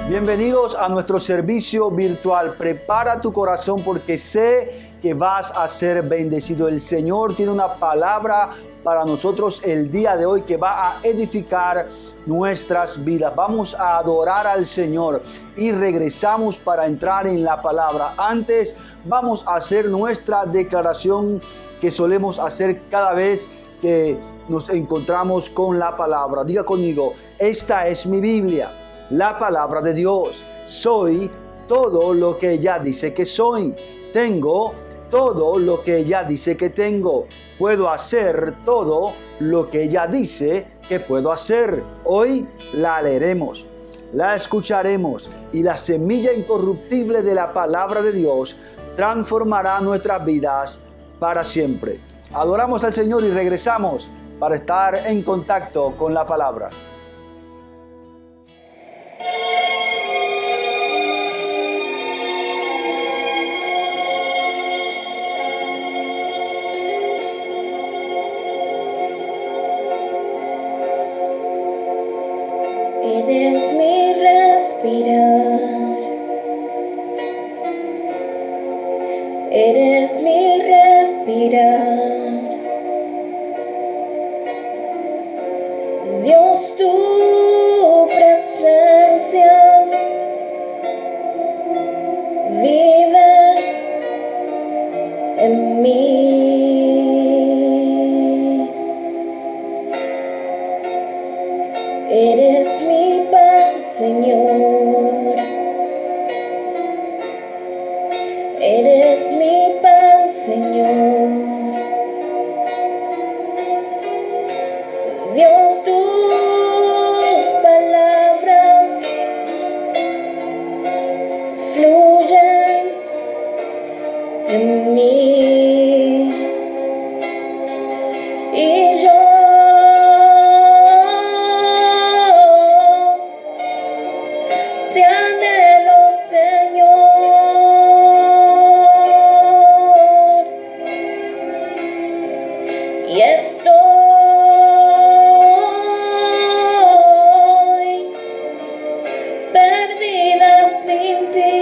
Bienvenidos a nuestro servicio virtual. Prepara tu corazón porque sé que vas a ser bendecido. El Señor tiene una palabra para nosotros el día de hoy que va a edificar nuestras vidas. Vamos a adorar al Señor y regresamos para entrar en la palabra. Antes vamos a hacer nuestra declaración que solemos hacer cada vez que nos encontramos con la palabra. Diga conmigo: esta es mi Biblia, la palabra de Dios. Soy todo lo que ella dice que soy. Tengo todo lo que ella dice que tengo. Puedo hacer todo lo que ella dice que puedo hacer. Hoy la leeremos, la escucharemos y la semilla incorruptible de la palabra de Dios transformará nuestras vidas para siempre. Adoramos al Señor y regresamos para estar en contacto con la palabra. Eres mi respirar, eres mi respirar. Dios, tu presencia vive en mí. Eres mi pan, Señor. Eres mi pan, Señor. Dios, tus palabras fluyen en mí y yo te anhelo, Señor, y estoy perdida sin ti.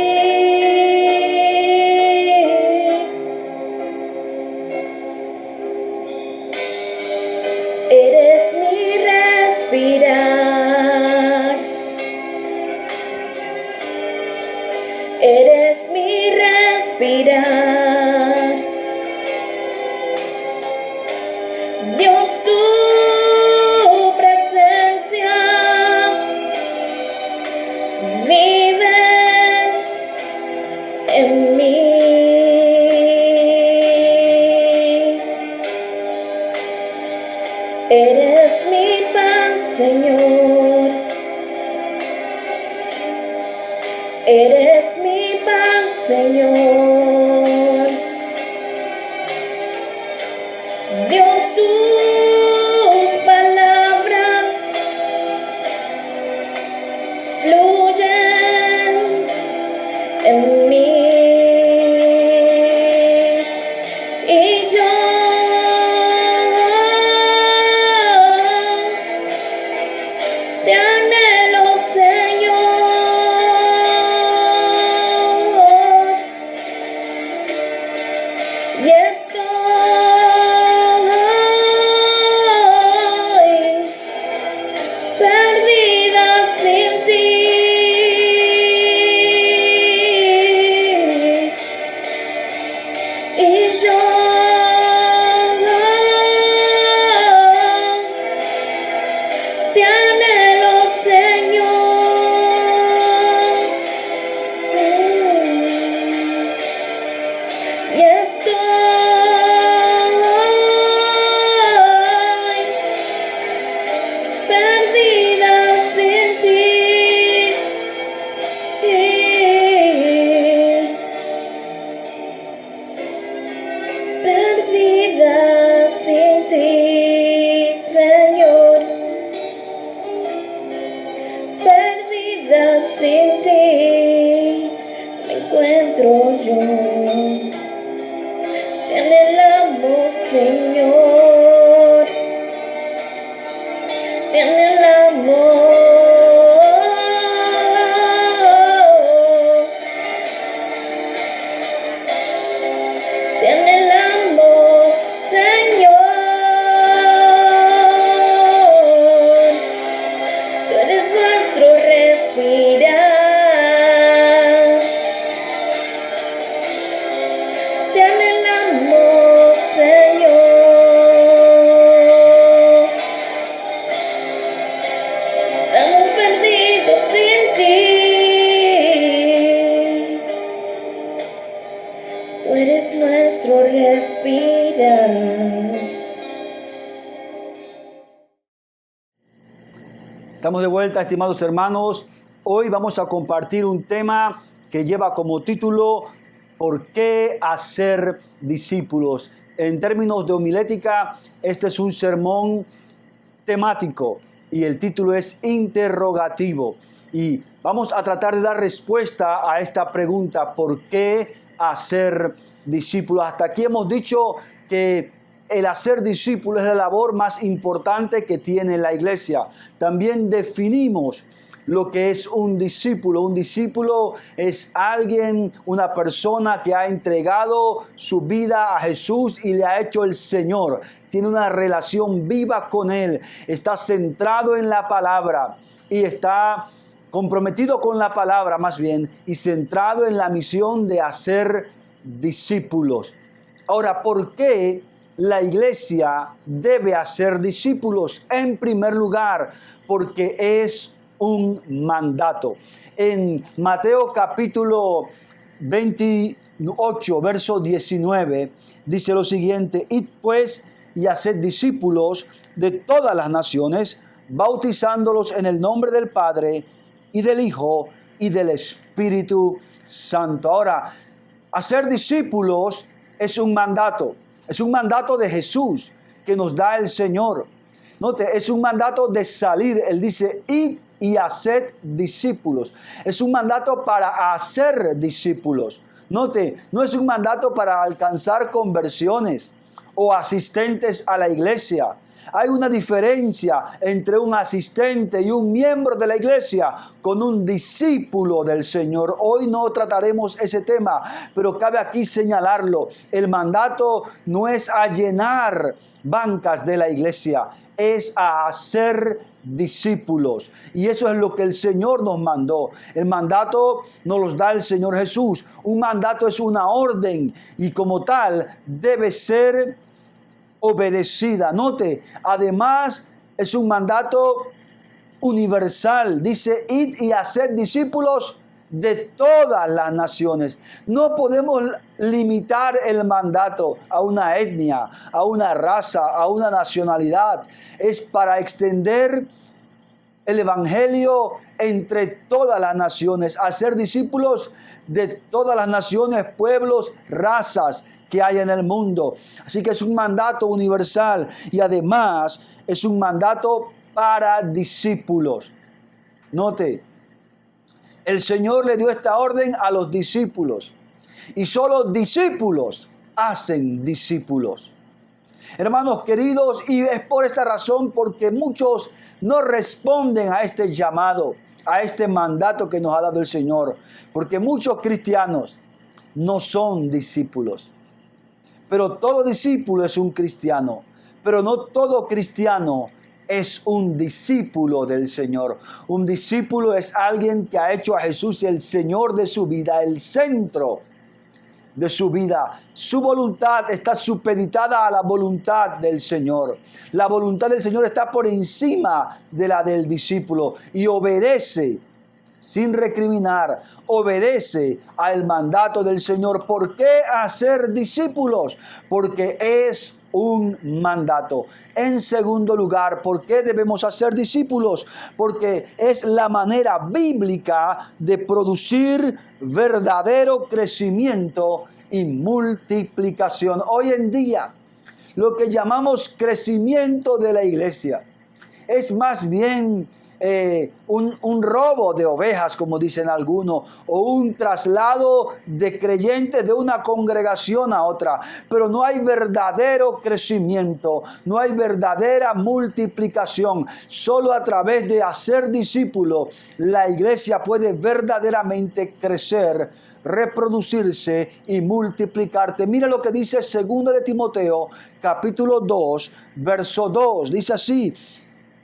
Eres mi respirar, eres mi respirar. Dios, tu presencia vive en mí. Eres mi pan, Señor. Eres mi pan, Señor. Dios, tus palabras fluyen en mí y yo te anhelo, Señor, y estoy perdida sin ti. Y yo te anhelo, Señor, y estoy perdida sin ti. Perdida sin ti, Señor. Perdida sin ti me encuentro yo. Te anhelamos, Señor. Te anhelamos. Estamos de vuelta, estimados hermanos. Hoy vamos a compartir un tema que lleva como título ¿Por qué hacer discípulos? En términos de homilética, este es un sermón temático y el título es interrogativo. Y vamos a tratar de dar respuesta a esta pregunta: ¿por qué hacer discípulos? Hasta aquí hemos dicho que el hacer discípulos es la labor más importante que tiene la iglesia. También definimos lo que es un discípulo. Un discípulo es alguien, una persona que ha entregado su vida a Jesús y le ha hecho el Señor. Tiene una relación viva con Él. Está centrado en la palabra y está comprometido con la palabra más bien y centrado en la misión de hacer discípulos. Ahora, ¿por qué la iglesia debe hacer discípulos? En primer lugar, porque es un mandato. En Mateo capítulo 28, verso 19, dice lo siguiente: Id pues y haced discípulos de todas las naciones, bautizándolos en el nombre del Padre y del Hijo y del Espíritu Santo. Ahora, hacer discípulos es un mandato. Es un mandato de Jesús que nos da el Señor. Note, es un mandato de salir. Él dice: id y haced discípulos. Es un mandato para hacer discípulos. Note, no es un mandato para alcanzar conversiones o asistentes a la iglesia. Hay una diferencia entre un asistente y un miembro de la iglesia con un discípulo del Señor. Hoy no trataremos ese tema, pero cabe aquí señalarlo. El mandato no es a llenar bancas de la iglesia, es a hacer discípulos. Y eso es lo que el Señor nos mandó. El mandato nos los da el Señor Jesús. Un mandato es una orden y como tal debe ser obedecida. Note, además es un mandato universal. Dice: id y haced discípulos de todas las naciones. No podemos limitar el mandato a una etnia, a una raza, a una nacionalidad. Es para extender el evangelio entre todas las naciones, hacer discípulos de todas las naciones, pueblos, razas que hay en el mundo. Así que es un mandato universal y además es un mandato para discípulos. Note, el Señor le dio esta orden a los discípulos y solo discípulos hacen discípulos. Hermanos queridos, y es por esta razón porque muchos no responden a este llamado, a este mandato que nos ha dado el Señor, porque muchos cristianos no son discípulos. Pero todo discípulo es un cristiano, pero no todo cristiano es un discípulo del Señor. Un discípulo es alguien que ha hecho a Jesús el Señor de su vida, el centro de su vida. Su voluntad está supeditada a la voluntad del Señor. La voluntad del Señor está por encima de la del discípulo y obedece sin recriminar, obedece al mandato del Señor. ¿Por qué hacer discípulos? Porque es un mandato. En segundo lugar, ¿por qué debemos hacer discípulos? Porque es la manera bíblica de producir verdadero crecimiento y multiplicación. Hoy en día, lo que llamamos crecimiento de la iglesia es más bien un robo de ovejas, como dicen algunos, o un traslado de creyentes de una congregación a otra. Pero no hay verdadero crecimiento, no hay verdadera multiplicación. Solo a través de hacer discípulos la iglesia puede verdaderamente crecer, reproducirse y multiplicarte. Mira lo que dice 2 de Timoteo, capítulo 2, verso 2. Dice así: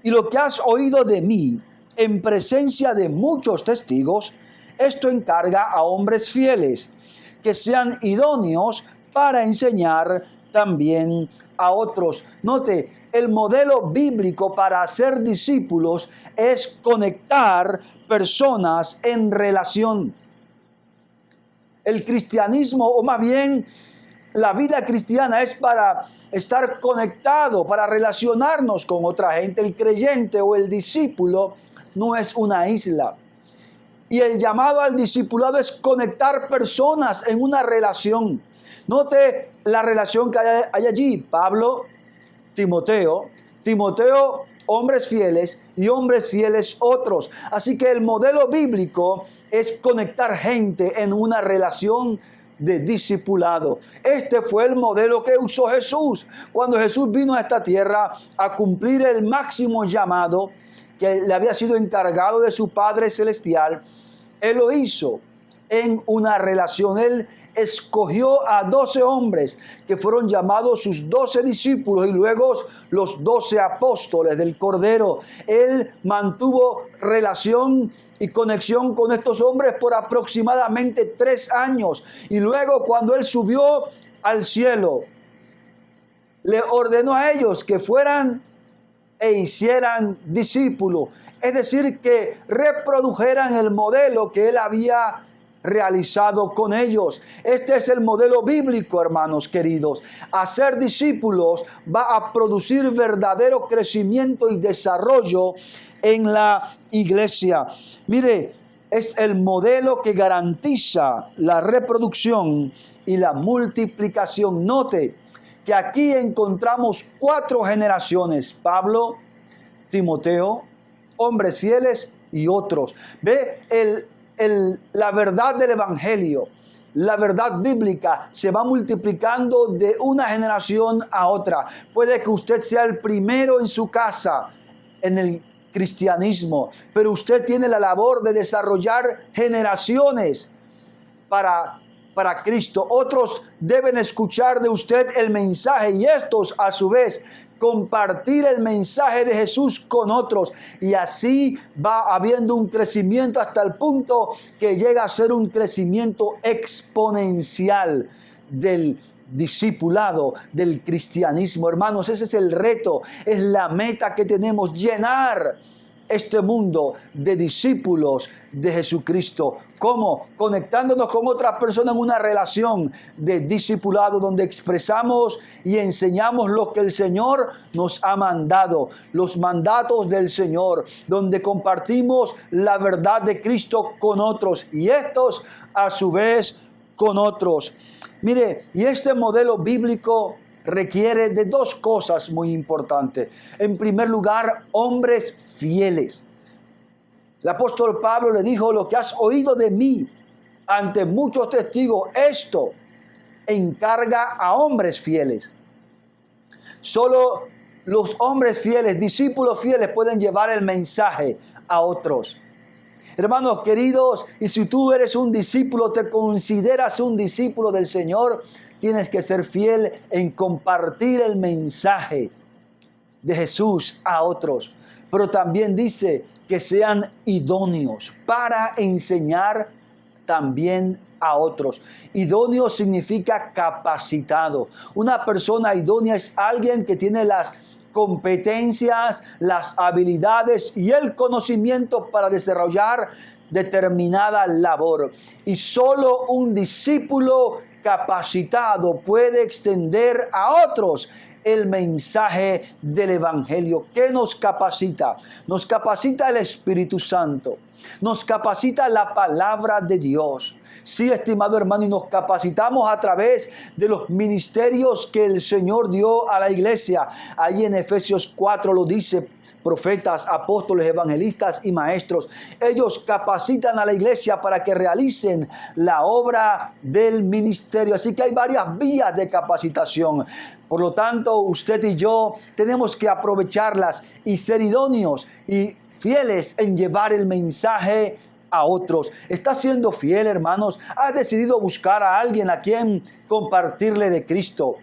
y lo que has oído de mí en presencia de muchos testigos, esto encarga a hombres fieles, que sean idóneos para enseñar también a otros. Note, el modelo bíblico para hacer discípulos es conectar personas en relación. El cristianismo, o más bien la vida cristiana es para estar conectado, para relacionarnos con otra gente. El creyente o el discípulo no es una isla. Y el llamado al discipulado es conectar personas en una relación. Note la relación que hay allí. Pablo, Timoteo, hombres fieles y hombres fieles otros. Así que el modelo bíblico es conectar gente en una relación de discipulado. Este fue el modelo que usó Jesús cuando Jesús vino a esta tierra a cumplir el máximo llamado que le había sido encargado de su Padre Celestial. Él lo hizo en una relación. Él escogió a 12 hombres que fueron llamados sus 12 discípulos y luego los 12 apóstoles del Cordero. Él mantuvo relación y conexión con estos hombres por aproximadamente 3 años. Y luego, cuando Él subió al cielo, le ordenó a ellos que fueran e hicieran discípulos. Es decir, que reprodujeran el modelo que Él había realizado con ellos. Este es el modelo bíblico, hermanos queridos. Hacer discípulos va a producir verdadero crecimiento y desarrollo en la iglesia. Mire, es el modelo que garantiza la reproducción y la multiplicación. Note que aquí encontramos 4 generaciones: Pablo, Timoteo, hombres fieles y otros. Ve la verdad del evangelio, la verdad bíblica se va multiplicando de una generación a otra. Puede que usted sea el primero en su casa en el cristianismo, pero usted tiene la labor de desarrollar generaciones para Cristo. Otros deben escuchar de usted el mensaje y estos a su vez compartir el mensaje de Jesús con otros, y así va habiendo un crecimiento hasta el punto que llega a ser un crecimiento exponencial del discipulado, del cristianismo. Hermanos, ese es el reto, es la meta que tenemos: llenar este mundo de discípulos de Jesucristo. ¿Cómo? Conectándonos con otras personas en una relación de discipulado donde expresamos y enseñamos lo que el Señor nos ha mandado, los mandatos del Señor, donde compartimos la verdad de Cristo con otros y estos a su vez con otros. Mire, y este modelo bíblico requiere de 2 cosas muy importantes. En primer lugar, hombres fieles. El apóstol Pablo le dijo: lo que has oído de mí ante muchos testigos, esto encarga a hombres fieles. Solo los hombres fieles, discípulos fieles, pueden llevar el mensaje a otros. Hermanos queridos, y si tú eres un discípulo, te consideras un discípulo del Señor, tienes que ser fiel en compartir el mensaje de Jesús a otros. Pero también dice que sean idóneos para enseñar también a otros. Idóneo significa capacitado. Una persona idónea es alguien que tiene las competencias, las habilidades y el conocimiento para desarrollar determinada labor. Y solo un discípulo capacitado puede extender a otros el mensaje del evangelio. ¿Qué nos capacita? Nos capacita el Espíritu Santo. Nos capacita la palabra de Dios. Sí, estimado hermano, y nos capacitamos a través de los ministerios que el Señor dio a la iglesia. Ahí en Efesios 4 lo dice: profetas, apóstoles, evangelistas y maestros. Ellos capacitan a la iglesia para que realicen la obra del ministerio. Así que hay varias vías de capacitación. Por lo tanto, usted y yo tenemos que aprovecharlas y ser idóneos y fieles en llevar el mensaje a otros. ¿Estás siendo fiel, hermanos? ¿Has decidido buscar a alguien a quien compartirle de Cristo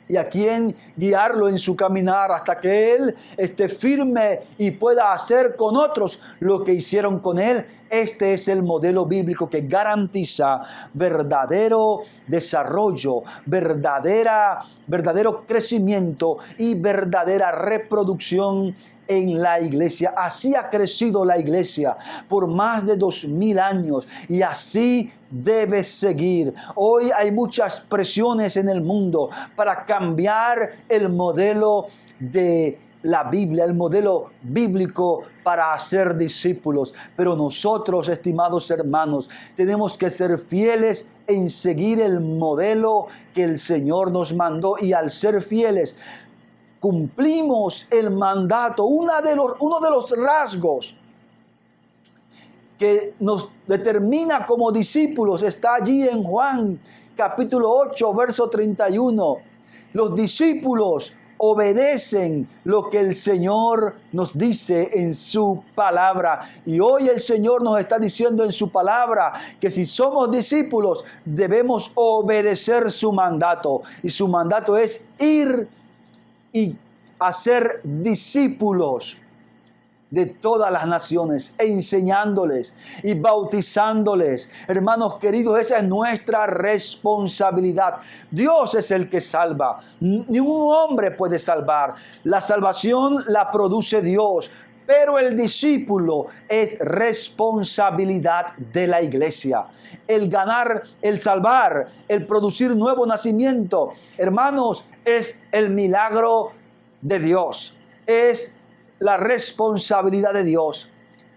y a quien guiarlo en su caminar hasta que él esté firme y pueda hacer con otros lo que hicieron con él? Este es el modelo bíblico que garantiza verdadero desarrollo, verdadero crecimiento y verdadera reproducción en la iglesia. Así ha crecido la iglesia por más de 2000 años y así debe seguir. Hoy hay muchas presiones en el mundo para cambiar el modelo de la Biblia, el modelo bíblico para hacer discípulos. Pero nosotros, estimados hermanos, tenemos que ser fieles en seguir el modelo que el Señor nos mandó, y al ser fieles cumplimos el mandato. Uno de los rasgos que nos determina como discípulos está allí en Juan capítulo 8, verso 31. Los discípulos obedecen lo que el Señor nos dice en su palabra. Y hoy el Señor nos está diciendo en su palabra que si somos discípulos debemos obedecer su mandato. Y su mandato es ir y hacer discípulos de todas las naciones, enseñándoles y bautizándoles. Hermanos queridos, esa es nuestra responsabilidad. Dios es el que salva. Ningún hombre puede salvar. La salvación la produce Dios, pero el discípulo es responsabilidad de la iglesia. El ganar, el salvar, el producir nuevo nacimiento, hermanos, es el milagro de Dios. Es la responsabilidad de Dios,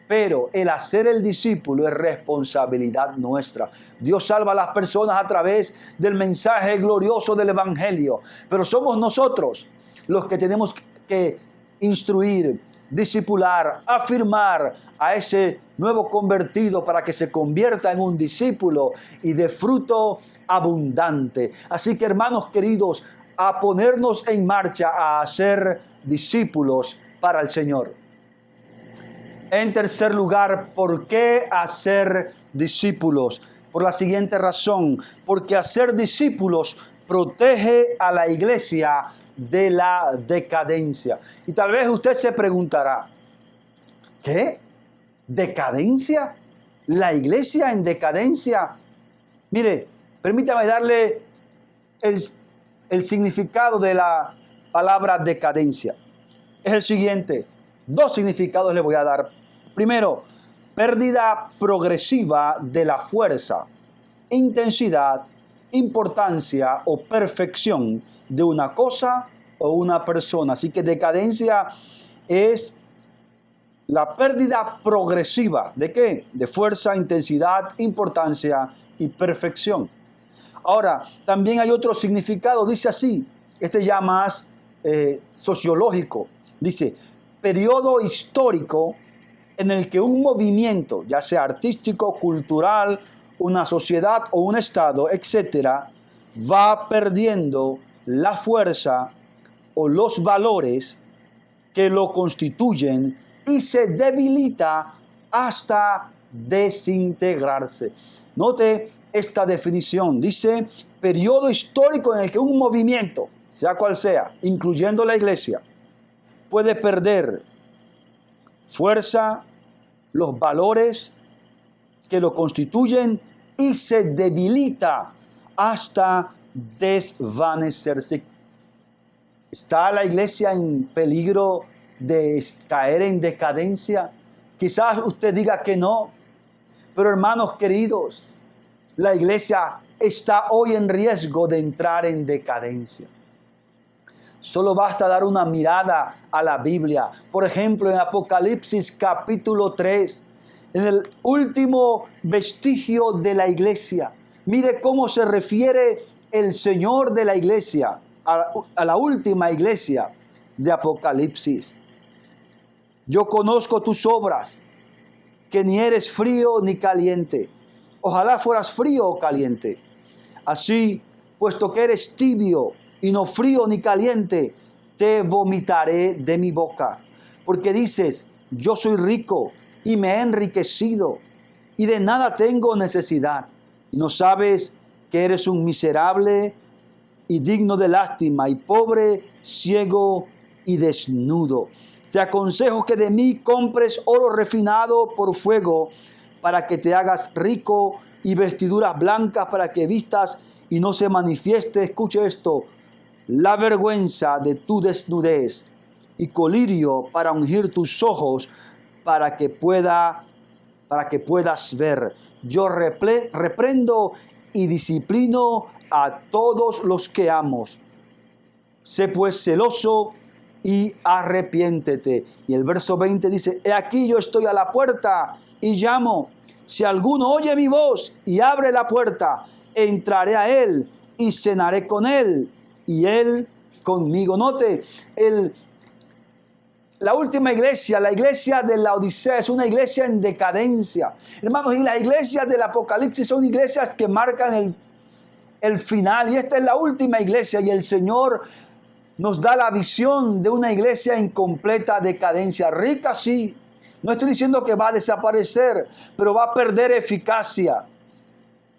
pero el hacer el discípulo es responsabilidad nuestra. Dios salva a las personas a través del mensaje glorioso del Evangelio, pero somos nosotros los que tenemos que instruir, discipular, afirmar a ese nuevo convertido para que se convierta en un discípulo y de fruto abundante. Así que, hermanos queridos, a ponernos en marcha a hacer discípulos para el Señor. En tercer lugar, ¿por qué hacer discípulos? Por la siguiente razón: porque hacer discípulos protege a la iglesia de la decadencia. Y tal vez usted se preguntará, ¿qué? ¿Decadencia? ¿La iglesia en decadencia? Mire, permítame darle el significado de la palabra decadencia. Es el siguiente. Dos significados le voy a dar. Primero, pérdida progresiva de la fuerza, intensidad, importancia o perfección de una cosa o una persona. Así que decadencia es la pérdida progresiva. ¿De qué? De fuerza, intensidad, importancia y perfección. Ahora, también hay otro significado. Dice así, este ya más sociológico. Dice, periodo histórico en el que un movimiento, ya sea artístico, cultural, una sociedad o un estado, etcétera, va perdiendo la fuerza o los valores que lo constituyen y se debilita hasta desintegrarse. Note esta definición. Dice, periodo histórico en el que un movimiento, sea cual sea, incluyendo la iglesia, puede perder fuerza, los valores que lo constituyen y se debilita hasta desvanecerse. ¿Está la iglesia en peligro de caer en decadencia? Quizás usted diga que no, pero hermanos queridos, la iglesia está hoy en riesgo de entrar en decadencia. Solo basta dar una mirada a la Biblia. Por ejemplo, en Apocalipsis capítulo 3, en el último vestigio de la iglesia. Mire cómo se refiere el Señor de la iglesia, a la última iglesia de Apocalipsis. Yo conozco tus obras, que ni eres frío ni caliente. Ojalá fueras frío o caliente. Así, puesto que eres tibio y no frío ni caliente, te vomitaré de mi boca. Porque dices, yo soy rico y me he enriquecido y de nada tengo necesidad. Y no sabes que eres un miserable y digno de lástima y pobre, ciego y desnudo. Te aconsejo que de mí compres oro refinado por fuego para que te hagas rico y vestiduras blancas para que vistas y no se manifieste, escuche esto, la vergüenza de tu desnudez y colirio para ungir tus ojos, para que puedas ver. Yo reprendo y disciplino a todos los que amo. Sé pues celoso y arrepiéntete. Y el verso 20 dice: he aquí yo estoy a la puerta y llamo. Si alguno oye mi voz y abre la puerta, entraré a él y cenaré con él y él conmigo. Note, la última iglesia, la iglesia de la Odisea, es una iglesia en decadencia. Hermanos, y las iglesias del Apocalipsis son iglesias que marcan el final. Y esta es la última iglesia, y el Señor nos da la visión de una iglesia en completa decadencia. Rica, sí. No estoy diciendo que va a desaparecer, pero va a perder eficacia.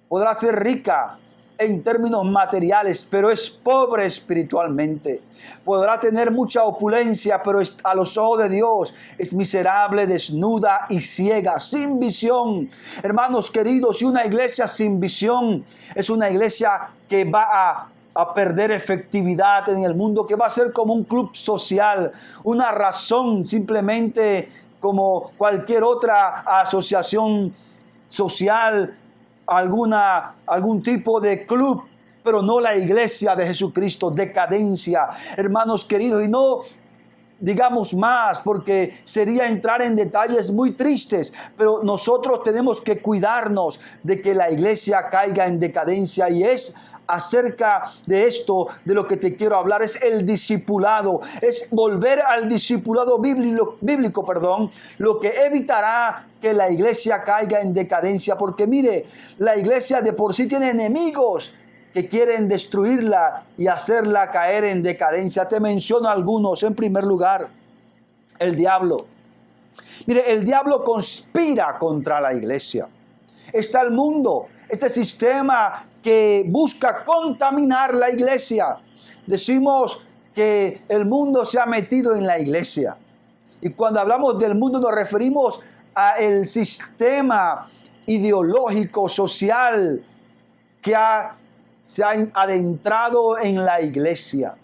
Podrá ser rica en términos materiales, pero es pobre espiritualmente. Podrá tener mucha opulencia, pero a los ojos de Dios es miserable, desnuda y ciega, sin visión. Hermanos queridos, y una iglesia sin visión es una iglesia que va a perder efectividad en el mundo, que va a ser como un club social, una razón simplemente como cualquier otra asociación social, algún tipo de club, pero no la iglesia de Jesucristo. Decadencia, hermanos queridos, y no digamos más porque sería entrar en detalles muy tristes, pero nosotros tenemos que cuidarnos de que la iglesia caiga en decadencia, y es acerca de esto de lo que te quiero hablar. Es el discipulado, es volver al discipulado bíblico, lo que evitará que la iglesia caiga en decadencia, porque mire, la iglesia de por sí tiene enemigos que quieren destruirla y hacerla caer en decadencia. Te menciono algunos. En primer lugar, el diablo. Mire, el diablo conspira contra la iglesia. Está el mundo, este sistema que busca contaminar la iglesia. Decimos que el mundo se ha metido en la iglesia. Y cuando hablamos del mundo nos referimos al sistema ideológico, social, que se ha adentrado en la iglesia.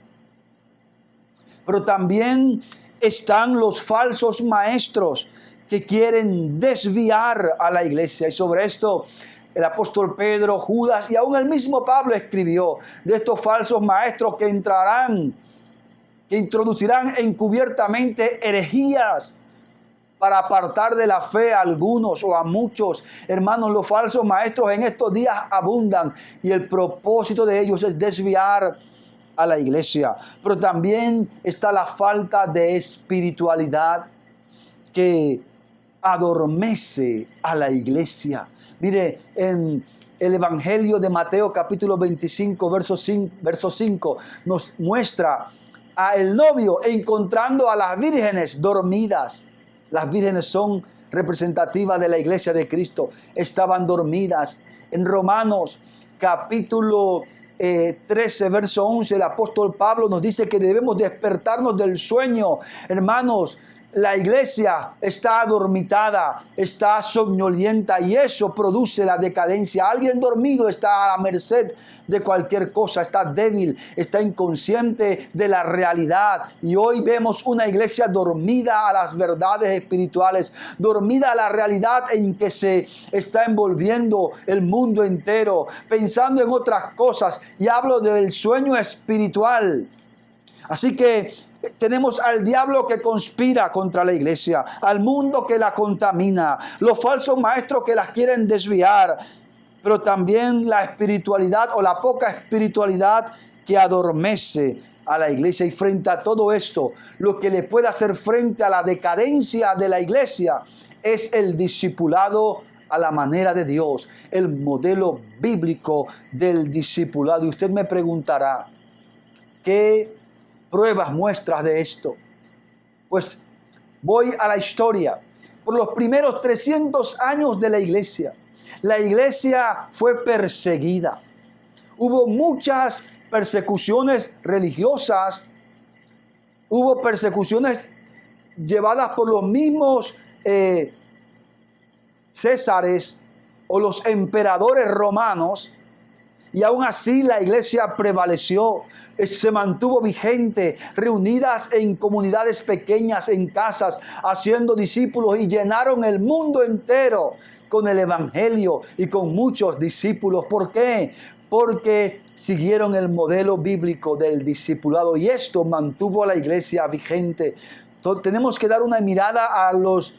Pero también están los falsos maestros que quieren desviar a la iglesia. Y sobre esto el apóstol Pedro, Judas y aún el mismo Pablo escribió de estos falsos maestros que introducirán encubiertamente herejías para apartar de la fe a algunos o a muchos. Hermanos, los falsos maestros en estos días abundan, y el propósito de ellos es desviar a la iglesia. Pero también está la falta de espiritualidad que adormece a la iglesia. Mire, en el Evangelio de Mateo capítulo 25, verso 5, nos muestra a el novio encontrando a las vírgenes dormidas. Las vírgenes son representativas de la iglesia de Cristo. Estaban dormidas. En Romanos capítulo 13, verso 11, el apóstol Pablo nos dice que debemos despertarnos del sueño. Hermanos, la iglesia está adormitada, está somnolienta, y eso produce la decadencia. Alguien dormido está a la merced de cualquier cosa, está débil, está inconsciente de la realidad. Y hoy vemos una iglesia dormida a las verdades espirituales, dormida a la realidad en que se está envolviendo el mundo entero, pensando en otras cosas. Y hablo del sueño espiritual. Así que tenemos al diablo que conspira contra la iglesia, al mundo que la contamina, los falsos maestros que las quieren desviar, pero también la espiritualidad o la poca espiritualidad que adormece a la iglesia. Y frente a todo esto, lo que le puede hacer frente a la decadencia de la iglesia es el discipulado a la manera de Dios, el modelo bíblico del discipulado. Y usted me preguntará, ¿qué pruebas, muestras de esto? Pues voy a la historia. Por los primeros 300 años de la iglesia fue perseguida. Hubo muchas persecuciones religiosas, hubo persecuciones llevadas por los mismos Césares o los emperadores romanos. Y aún así la iglesia prevaleció, se mantuvo vigente, reunidas en comunidades pequeñas, en casas, haciendo discípulos y llenaron el mundo entero con el evangelio y con muchos discípulos. ¿Por qué? Porque siguieron el modelo bíblico del discipulado y esto mantuvo a la iglesia vigente. Entonces, tenemos que dar una mirada a los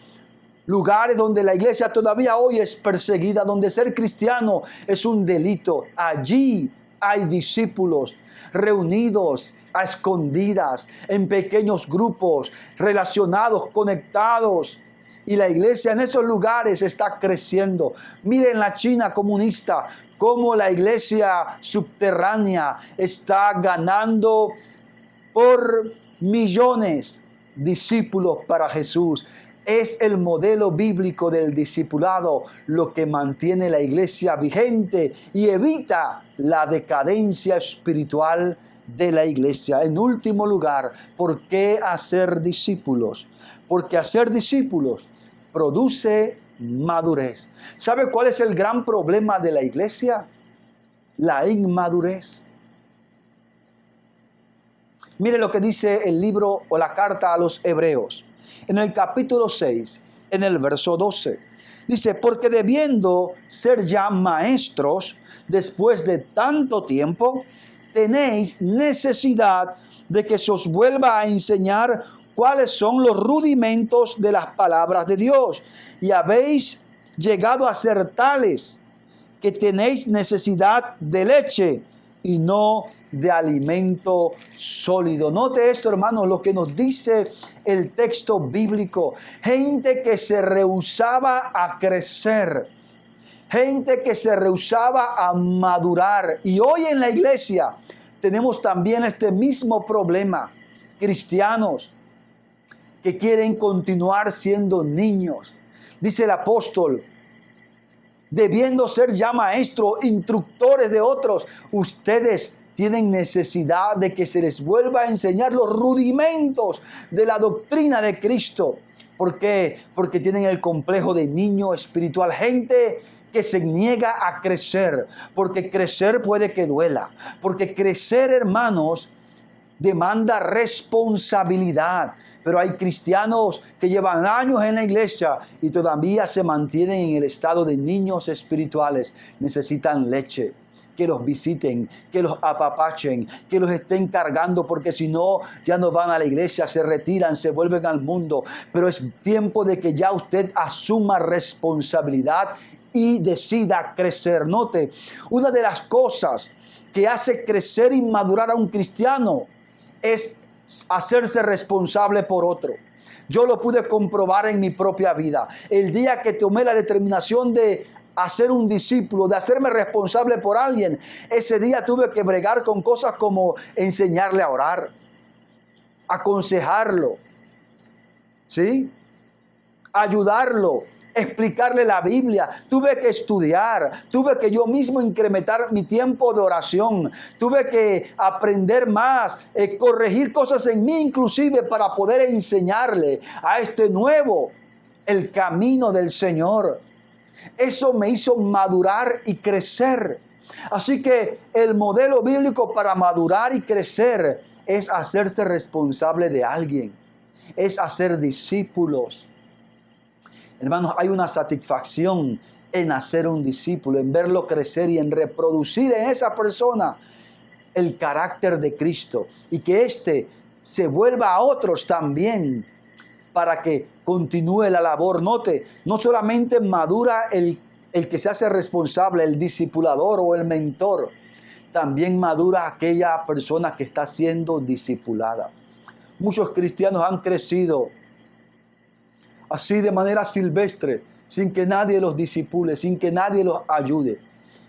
lugares donde la iglesia todavía hoy es perseguida, donde ser cristiano es un delito. Allí hay discípulos reunidos a escondidas, en pequeños grupos, relacionados, conectados. Y la iglesia en esos lugares está creciendo. Miren la China comunista, cómo la iglesia subterránea está ganando por millones discípulos para Jesús. Es el modelo bíblico del discipulado lo que mantiene la iglesia vigente y evita la decadencia espiritual de la iglesia. En último lugar, ¿por qué hacer discípulos? Porque hacer discípulos produce madurez. ¿Sabe cuál es el gran problema de la iglesia? La inmadurez. Mire lo que dice el libro o la carta a los Hebreos. En el capítulo 6, en el verso 12, dice, porque debiendo ser ya maestros, después de tanto tiempo, tenéis necesidad de que se os vuelva a enseñar cuáles son los rudimentos de las palabras de Dios. Y habéis llegado a ser tales que tenéis necesidad de leche y no de alimento sólido. Note esto, hermanos, lo que nos dice el texto bíblico. Gente que se rehusaba a crecer. Gente que se rehusaba a madurar. Y hoy en la iglesia tenemos también este mismo problema. Cristianos que quieren continuar siendo niños. Dice el apóstol, debiendo ser ya maestros, instructores de otros, ustedes tienen necesidad de que se les vuelva a enseñar los rudimentos de la doctrina de Cristo. ¿Por qué? Porque tienen el complejo de niño espiritual. Gente que se niega a crecer, porque crecer puede que duela. Porque crecer, hermanos, demanda responsabilidad. Pero hay cristianos que llevan años en la iglesia y todavía se mantienen en el estado de niños espirituales. Necesitan leche, que los visiten, que los apapachen, que los estén cargando, porque si no, ya no van a la iglesia, se retiran, se vuelven al mundo. Pero es tiempo de que ya usted asuma responsabilidad y decida crecer. Note, una de las cosas que hace crecer y madurar a un cristiano es hacerse responsable por otro. Yo lo pude comprobar en mi propia vida. El día que tomé la determinación de hacer un discípulo, de hacerme responsable por alguien, ese día tuve que bregar con cosas como enseñarle a orar, aconsejarlo, ¿sí? Ayudarlo, explicarle la Biblia. Tuve que estudiar, tuve que yo mismo incrementar mi tiempo de oración, tuve que aprender más, corregir cosas en mí inclusive para poder enseñarle a este nuevo el camino del Señor. Eso me hizo madurar y crecer. Así que el modelo bíblico para madurar y crecer es hacerse responsable de alguien, es hacer discípulos. Hermanos, hay una satisfacción en hacer un discípulo, en verlo crecer y en reproducir en esa persona el carácter de Cristo y que éste se vuelva a otros también para que continúe la labor. Note, no solamente madura el que se hace responsable, el discipulador o el mentor, también madura aquella persona que está siendo discipulada. Muchos cristianos han crecido así de manera silvestre, sin que nadie los discipule, sin que nadie los ayude.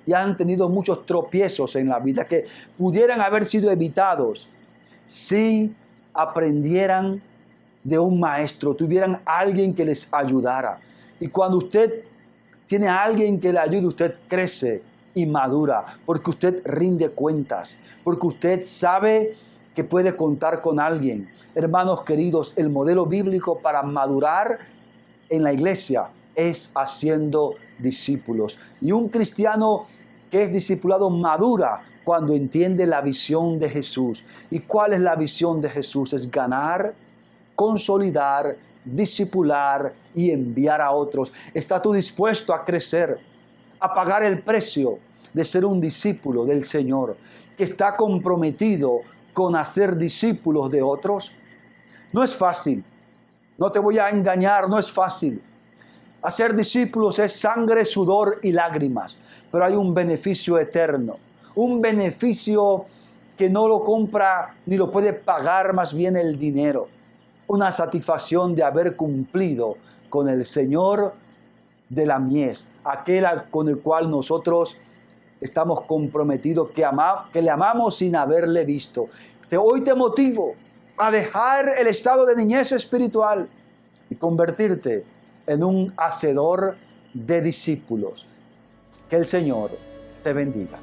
Y han tenido muchos tropiezos en la vida que pudieran haber sido evitados si aprendieran de un maestro, tuvieran alguien que les ayudara. Y cuando usted tiene a alguien que le ayude, usted crece y madura, porque usted rinde cuentas, porque usted sabe que puede contar con alguien. Hermanos queridos, el modelo bíblico para madurar en la iglesia es haciendo discípulos. Y un cristiano que es discipulado madura cuando entiende la visión de Jesús. ¿Y cuál es la visión de Jesús? Es ganar, consolidar, discipular y enviar a otros. ¿Estás tú dispuesto a crecer, a pagar el precio de ser un discípulo del Señor, que está comprometido con hacer discípulos de otros? No es fácil, no te voy a engañar, no es fácil. Hacer discípulos es sangre, sudor y lágrimas, pero hay un beneficio eterno, un beneficio que no lo compra ni lo puede pagar más bien el dinero. Una satisfacción de haber cumplido con el Señor de la mies, aquel con el cual nosotros estamos comprometidos, que le amamos sin haberle visto. Hoy te motivo a dejar el estado de niñez espiritual y convertirte en un hacedor de discípulos. Que el Señor te bendiga.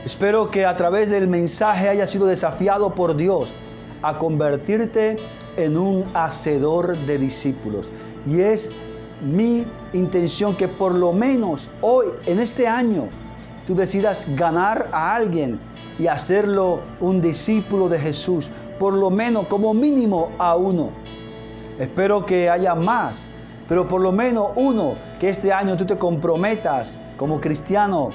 Espero que a través del mensaje hayas sido desafiado por Dios a convertirte en un hacedor de discípulos. Y es mi intención que por lo menos hoy, en este año, tú decidas ganar a alguien y hacerlo un discípulo de Jesús. Por lo menos, como mínimo, a uno. Espero que haya más, pero por lo menos uno, que este año tú te comprometas como cristiano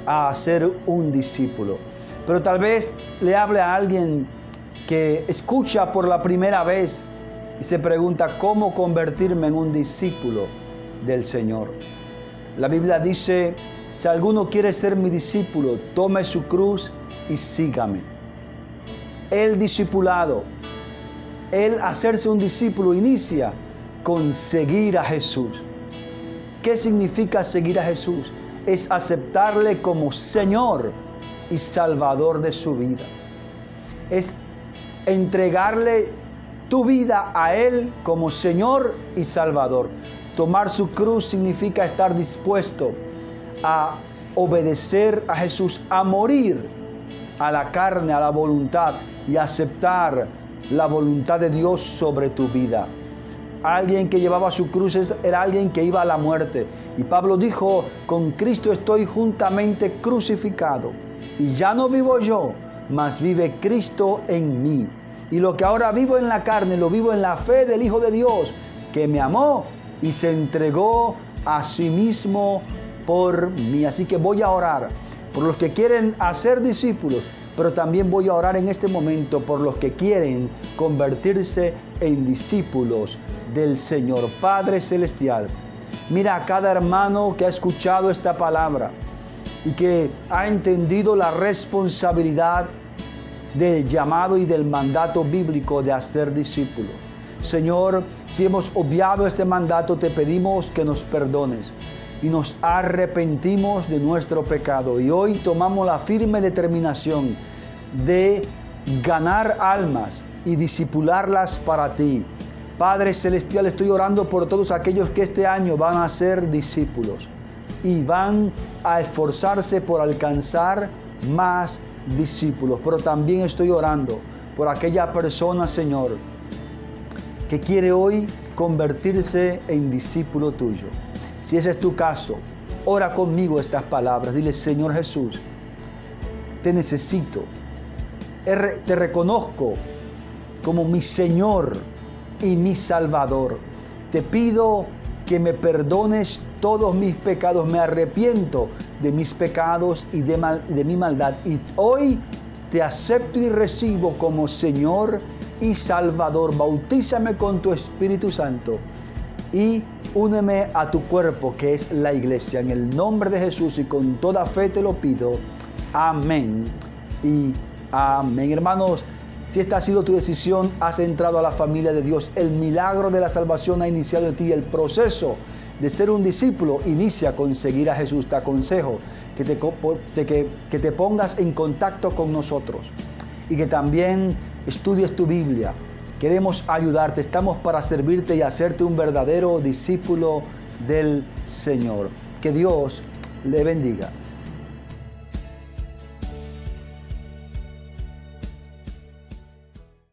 a ser un discípulo. Pero tal vez le hable a alguien que escucha por la primera vez y se pregunta cómo convertirme en un discípulo del Señor. La Biblia dice, si alguno quiere ser mi discípulo, tome su cruz y sígame. El discipulado, el hacerse un discípulo inicia con seguir a Jesús. ¿Qué significa seguir a Jesús? Es aceptarle como Señor y Salvador de su vida. Es entregarle tu vida a Él como Señor y Salvador. Tomar su cruz significa estar dispuesto a obedecer a Jesús, a morir a la carne, a la voluntad y aceptar la voluntad de Dios sobre tu vida. Alguien que llevaba su cruz era alguien que iba a la muerte. Y Pablo dijo, con Cristo estoy juntamente crucificado. Y ya no vivo yo, mas vive Cristo en mí. Y lo que ahora vivo en la carne, lo vivo en la fe del Hijo de Dios, que me amó y se entregó a sí mismo por mí. Así que voy a orar por los que quieren hacer discípulos, pero también voy a orar en este momento por los que quieren convertirse en discípulos del Señor. Padre Celestial, mira a cada hermano que ha escuchado esta palabra y que ha entendido la responsabilidad del llamado y del mandato bíblico de hacer discípulos. Señor, si hemos obviado este mandato, te pedimos que nos perdones y nos arrepentimos de nuestro pecado. Y hoy tomamos la firme determinación de ganar almas y discipularlas para ti. Padre Celestial, estoy orando por todos aquellos que este año van a ser discípulos y van a esforzarse por alcanzar más discípulos. Pero también estoy orando por aquella persona, Señor, que quiere hoy convertirse en discípulo tuyo. Si ese es tu caso, ora conmigo estas palabras. Dile, Señor Jesús, te necesito. Te reconozco como mi Señor y mi Salvador. Te pido que me perdones todos mis pecados. Me arrepiento de mis pecados y de mi maldad. Y hoy te acepto y recibo como Señor y Salvador. Bautízame con tu Espíritu Santo y úneme a tu cuerpo, que es la iglesia. En el nombre de Jesús y con toda fe te lo pido. Amén y amén. Hermanos, si esta ha sido tu decisión, has entrado a la familia de Dios. El milagro de la salvación ha iniciado en ti. El proceso de ser un discípulo inicia con seguir a Jesús. Te aconsejo que te pongas en contacto con nosotros y que también estudies tu Biblia. Queremos ayudarte, estamos para servirte y hacerte un verdadero discípulo del Señor. Que Dios le bendiga.